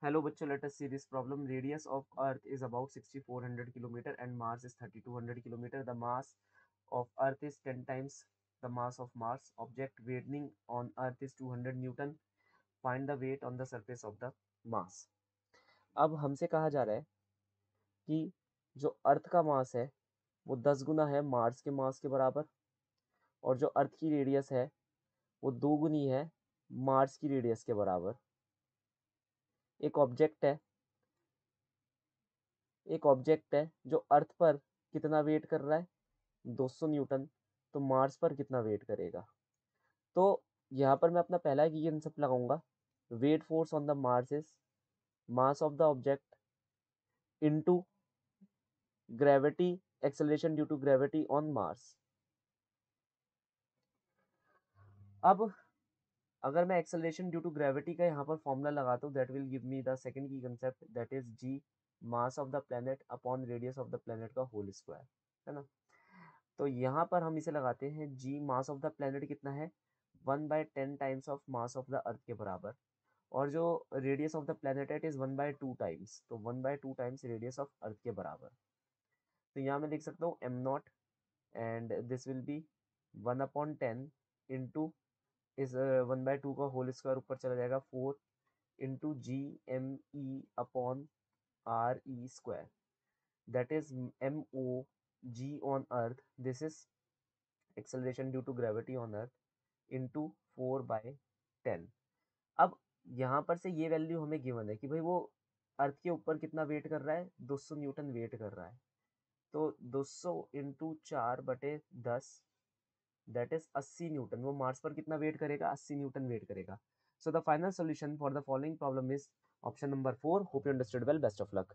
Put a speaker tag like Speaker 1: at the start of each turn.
Speaker 1: Hello बच्चों, let us see this problem. Radius of Earth is about 6400 kilometer and Mars is 3200 kilometer. The mass of Earth is 10 times the mass of Mars. Object weighing on Earth is 200 Newton. Find the weight on the surface of the Mars. अब हमसे कहा जा रहा है कि जो अर्थ का मास है वो 10 गुना है मार्स के मास के बराबर, और जो अर्थ की रेडियस है वो 2 गुनी है मार्स की रेडियस के बराबर। एक ऑब्जेक्ट है जो अर्थ पर कितना वेट कर रहा है, 200 न्यूटन। तो मार्स पर कितना वेट करेगा? तो यहाँ पर मैं अपना पहला की कंसेप्ट लगाऊंगा। Weight force on the Mars is mass of the object into gravity acceleration due to gravity on Mars. अब अगर मैं एक्सेलरेशन ड्यू टू ग्रेविटी का यहाँ पर फॉर्मूला लगाता हूँ, that will give me the second की concept, that is G mass of the planet upon radius of the planet का होल स्क्वायर, है ना। तो यहाँ पर हम इसे लगाते हैं, G mass of the planet कितना है, 1/10 times of mass of the earth के बराबर, और जो रेडियस ऑफ द प्लेनेट है इट इज 1/2 टाइम्स, तो 1/2 टाइम्स रेडियस ऑफ अर्थ के बराबर। तो यहाँ मैं लिख सकता हूँ M naught, and this will be 1/10 into इस 1/2 का होल स्क्वायर ऊपर चला जाएगा 4 into G M E upon R E square, that is M O G on earth, this is acceleration due to gravity on earth, into 4/10। अब यहाँ पर से ये वैल्यू हमें गिवन है कि भाई वो अर्थ के ऊपर कितना वेट कर रहा है, 200 न्यूटन वेट कर रहा है। तो 200 इंटू 4/10, दैट इज 80 न्यूटन। वो मार्स पर कितना वेट करेगा, 80 न्यूटन वेट करेगा। So the final solution for the following problem is option number 4। Hope you understood well, best of luck.